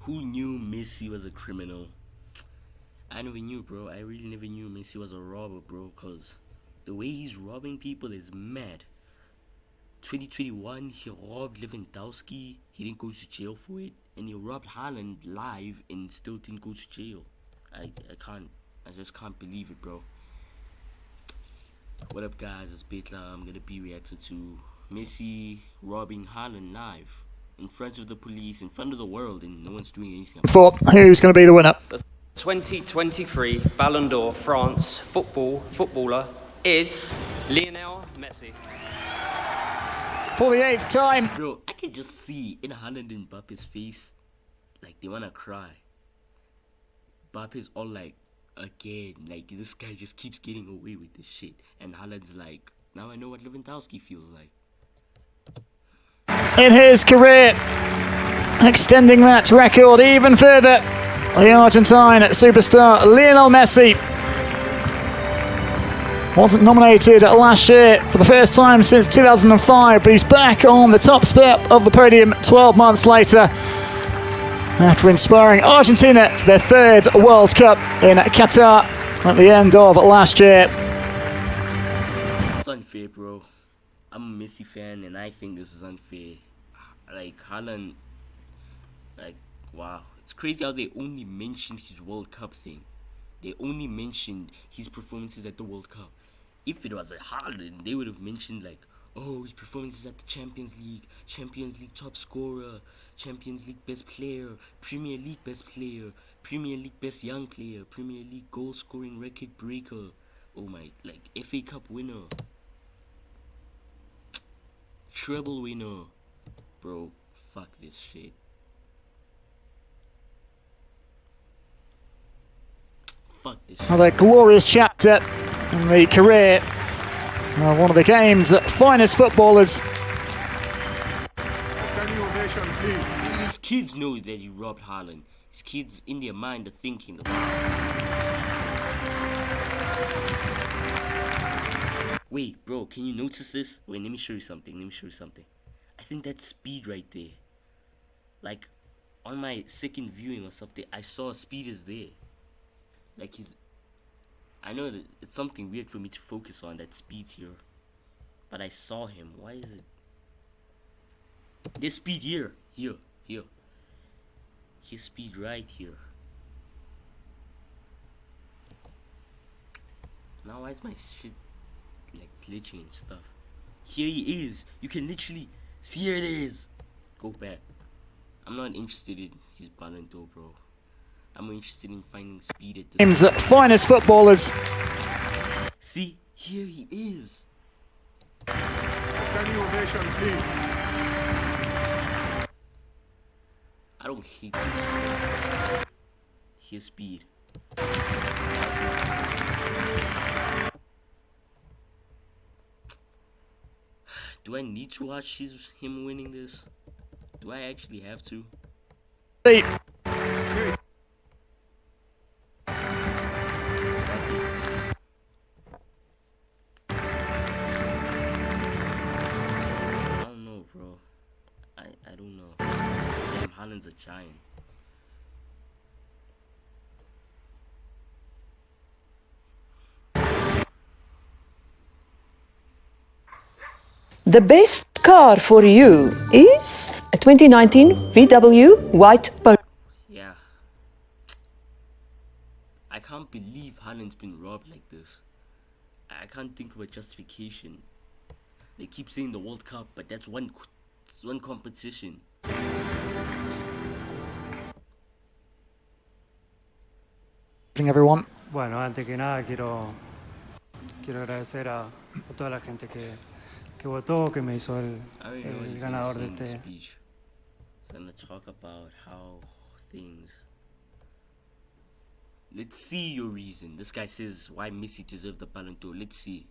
Who knew Messi was a criminal? I never knew, bro. I really never knew Messi was a robber, bro. Cause the way he's robbing people is mad. 2021, he robbed Lewandowski. He didn't go to jail for it, and he robbed Haaland live and still didn't go to jail. I just can't believe it, bro. What up, guys? It's Betla. I'm gonna be reacting to Messi robbing Haaland live in front of the police, in front of the world, and no one's doing anything. For who's going to be the winner? The 2023 Ballon d'Or France footballer is Lionel Messi. For the 8th time. Bro, I can just see in Haaland and Mbappe's face, like they wanna cry. Mbappe's all like, again, like this guy just keeps getting away with this shit, and Haaland's like, now I know what Lewandowski feels like. In his career, extending that record even further, the Argentine superstar Lionel Messi wasn't nominated last year for the first time since 2005, but he's back on the top step of the podium 12 months later after inspiring Argentina to their 3rd World Cup in Qatar at the end of last year. It's unfair, bro. I'm a Messi fan, and I think this is unfair. Like, Haaland, like, wow. It's crazy how they only mentioned his World Cup thing. They only mentioned his performances at the World Cup. If it was a Haaland, they would have mentioned, like, oh, his performances at the Champions League top scorer, Champions League best player, Premier League best player, Premier League best young player, Premier League goal scoring record breaker. Oh my, like, FA Cup winner. Treble winner. Bro, fuck this shit. Fuck this shit. Another glorious chapter in the career of one of the game's finest footballers. His kids know that he robbed Haaland. His kids in their mind are thinking about it. Wait, bro, can you notice this? Wait, let me show you something. I think that's speed right there. Like, on my second viewing or something, I saw speed is there. Like, I know that it's something weird for me to focus on, that speed's here. But I saw him. Why is it? There's speed here. Here. Here's speed right here. Now why is my shit like glitching and stuff? Here he is. You can literally see, here it is. Go back. I'm not interested in his Ballon d'Or, bro. I'm interested in finding speed at this Game's finest footballers. See, here he is. Standing ovation, please. I don't hate this. Here's speed. Do I need to watch him winning this? Do I actually have to? Hey. I don't know, bro. I don't know. Damn, Haaland's a giant. The best car for you is a 2019 VW White Polo. Yeah. I can't believe Haaland's been robbed like this. I can't think of a justification. They keep saying the World Cup, but that's one competition. Everyone. Bueno, antes que nada quiero agradecer a toda la gente que votó, que me hizo el ganador de este. So I'm gonna talk about how things. Let's see your reason. This guy says why Messi deserved the Ballon d'Or. Let's see.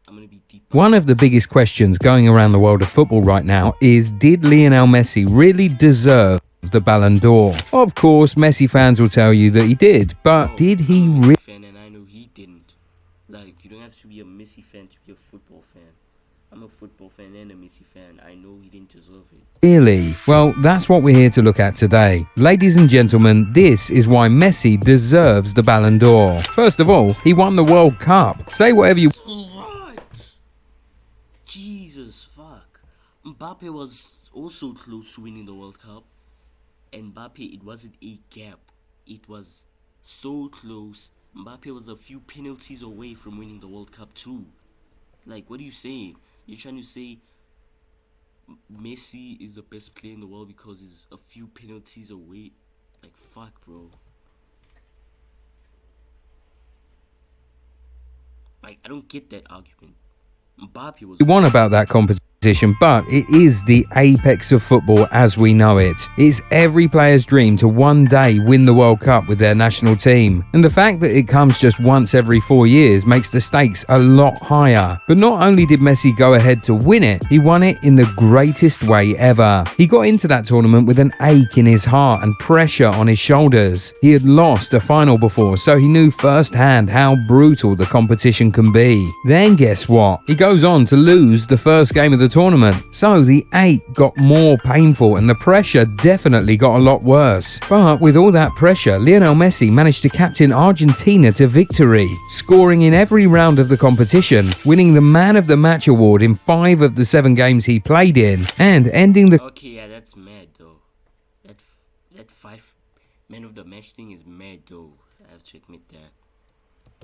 I'm gonna be deep. One of the biggest questions going around the world of football right now is, did Lionel Messi really deserve the Ballon d'Or? Of course, Messi fans will tell you that he did, but did he really? And I know he didn't. Like, you don't have to be a Messi fan to be a football fan. I'm a football fan and a Messi fan. I know he didn't deserve it. Really? Well, that's what we're here to look at today. Ladies and gentlemen, this is why Messi deserves the Ballon d'Or. First of all, he won the World Cup. Say whatever you... What? Jesus, fuck. Mbappe was also close to winning the World Cup. And Mbappe, it wasn't a gap. It was so close. Mbappe was a few penalties away from winning the World Cup too. Like, what are you saying? You're trying to say Messi is the best player in the world because he's a few penalties away? Like, fuck, bro. Like, I don't get that argument. Mbappe was... You want about that competition, but it is the apex of football as we know it. It's every player's dream to one day win the World Cup with their national team. And the fact that it comes just once every 4 years makes the stakes a lot higher. But not only did Messi go ahead to win it, he won it in the greatest way ever. He got into that tournament with an ache in his heart and pressure on his shoulders. He had lost a final before, so he knew firsthand how brutal the competition can be. Then guess what? He goes on to lose the first game of the tournament. So the ache got more painful and the pressure definitely got a lot worse. But with all that pressure, Lionel Messi managed to captain Argentina to victory, scoring in every round of the competition, winning the Man of the Match award in 5 of the 7 games he played in, and ending the... Okay, yeah, that's mad though. That 5 Man of the Match thing is mad though. I have to admit that.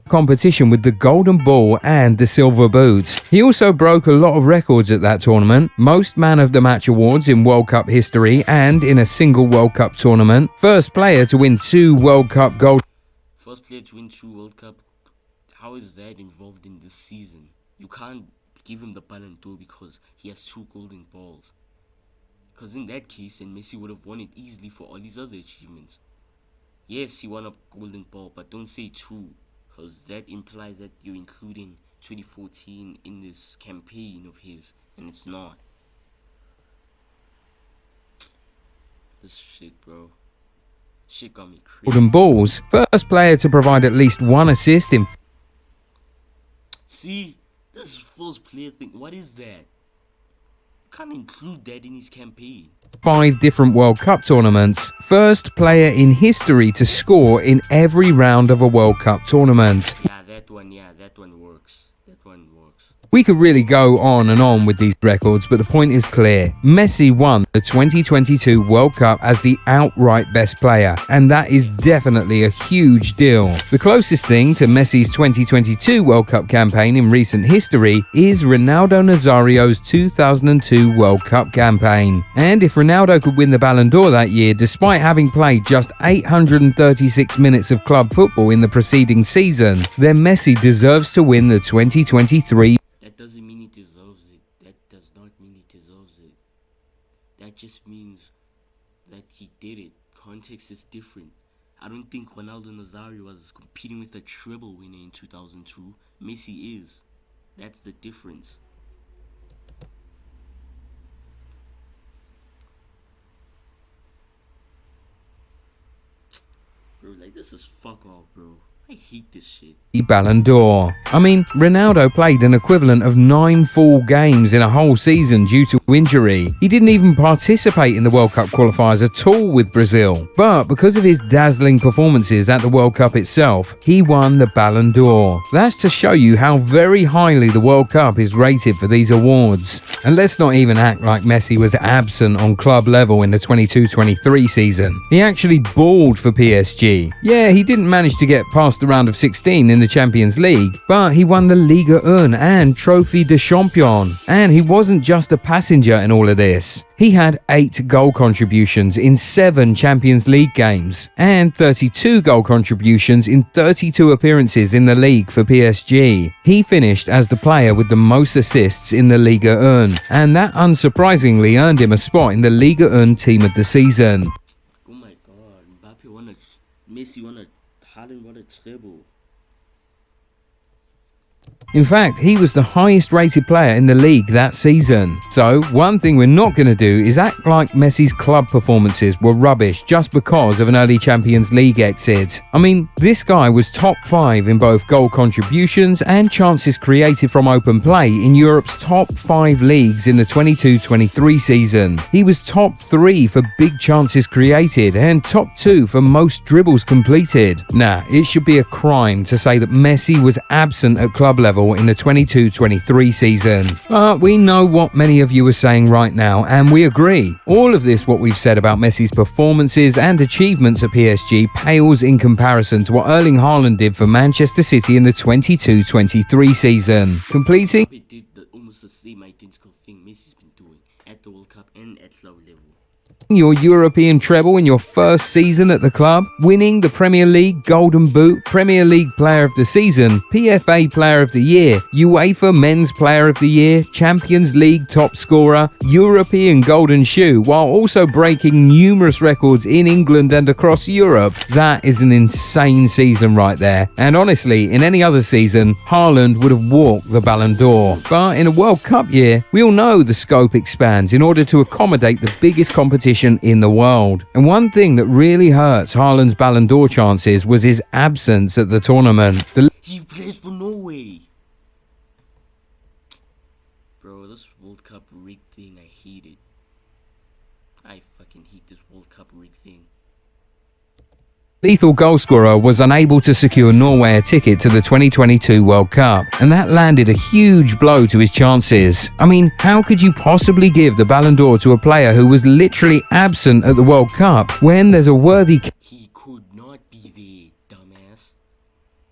competition with the Golden Ball and the Silver Boot. He also broke a lot of records at that tournament, most Man of the Match awards in World Cup history and in a single World Cup tournament, first player to win 2 World Cup gold. First player to win 2 World Cup, how is that involved in this season? You can't give him the Ballon d'Or because he has 2 golden balls. Because in that case, then Messi would have won it easily for all his other achievements. Yes, he won a golden ball, but don't say 2. Because that implies that you're including 2014 in this campaign of his, and it's not. This shit, bro. Shit got me crazy. Golden Balls, first player to provide at least 1 assist in... See, this first player thing, what is that? Can't include that in his campaign. 5 different World Cup tournaments, first player in history to score in every round of a World Cup tournament. Yeah, that one works. That one works. We could really go on and on with these records, but the point is clear. Messi won the 2022 World Cup as the outright best player, and that is definitely a huge deal. The closest thing to Messi's 2022 World Cup campaign in recent history is Ronaldo Nazario's 2002 World Cup campaign. And if Ronaldo could win the Ballon d'Or that year, despite having played just 836 minutes of club football in the preceding season, then Messi deserves to win the 2023. That doesn't mean he deserves it. That does not mean he deserves it. That just means that he did it. Context is different. I don't think Ronaldo Nazario was competing with a treble winner in 2002. Messi is. That's the difference. Bro, like, this is fuck off, bro. I hate this shit. Ballon d'Or. I mean, Ronaldo played an equivalent of 9 full games in a whole season due to injury. He didn't even participate in the World Cup qualifiers at all with Brazil. But because of his dazzling performances at the World Cup itself, he won the Ballon d'Or. That's to show you how very highly the World Cup is rated for these awards. And let's not even act like Messi was absent on club level in the 22-23 season. He actually balled for PSG. Yeah, he didn't manage to get past the round of 16 in the Champions League, but he won the Liga 1 and Trophy de Champion. And he wasn't just a passenger in all of this. He had 8 goal contributions in 7 Champions League games and 32 goal contributions in 32 appearances in the league for PSG. He finished as the player with the most assists in the Liga 1, and that unsurprisingly earned him a spot in the Liga 1 team of the season. Oh my god, Mbappe won a... Messi won a... Haaland won a treble. In fact, he was the highest rated player in the league that season. So, one thing we're not going to do is act like Messi's club performances were rubbish just because of an early Champions League exit. I mean, this guy was top 5 in both goal contributions and chances created from open play in Europe's top 5 leagues in the 22-23 season. He was top 3 for big chances created and top 2 for most dribbles completed. Nah, it should be a crime to say that Messi was absent at club level in the 22-23 season. But we know what many of you are saying right now, and we agree. All of this, what we've said about Messi's performances and achievements at PSG, pales in comparison to what Erling Haaland did for Manchester City in the 22-23 season, completing It did almost the same identical thing Messi's been doing at the World Cup and at club level. your European treble in your first season at the club, winning the Premier League Golden Boot, Premier League Player of the Season, PFA Player of the Year, UEFA Men's Player of the Year, Champions League top scorer, European Golden Shoe, while also breaking numerous records in England and across Europe. That is an insane season right there. And honestly, in any other season, Haaland would have walked the Ballon d'Or. But in a World Cup year, we all know the scope expands in order to accommodate the biggest competition in the world. And one thing that really hurts Haaland's Ballon d'Or chances was his absence at the tournament. He plays for Norway. Bro, this World Cup rig thing, I hate it. I fucking hate this World Cup rig thing. Lethal goalscorer was unable to secure Norway a ticket to the 2022 World Cup, and that landed a huge blow to his chances. I mean, how could you possibly give the Ballon d'Or to a player who was literally absent at the World Cup when there's a worthy He could not be there, dumbass.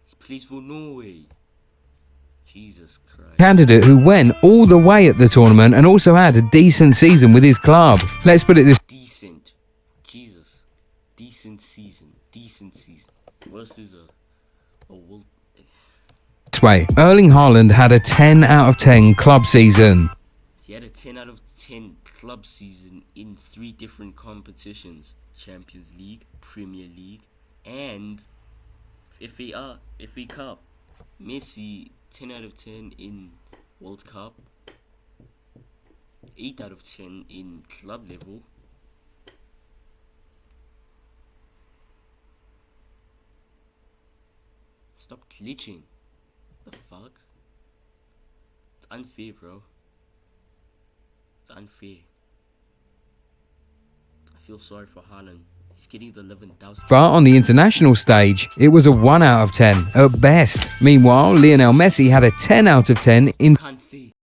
He plays for Norway. Jesus Christ. candidate who went all the way at the tournament and also had a decent season with his club? Let's put it this Decent. Jesus. Decent season. Decent season. Versus a world. way. Erling Haaland had a 10 out of 10 club season. He had a 10 out of 10 club season in 3 different competitions. Champions League, Premier League, and FA Cup. Messi, 10 out of 10 in World Cup. 8 out of 10 in club level. Stop glitching. The fuck? It's unfair, bro. It's unfair. I feel sorry for Haaland. He's getting the Lewandowski. But on the international stage, it was a 1 out of 10 at best. Meanwhile, Lionel Messi had a 10 out of 10 in Can't say.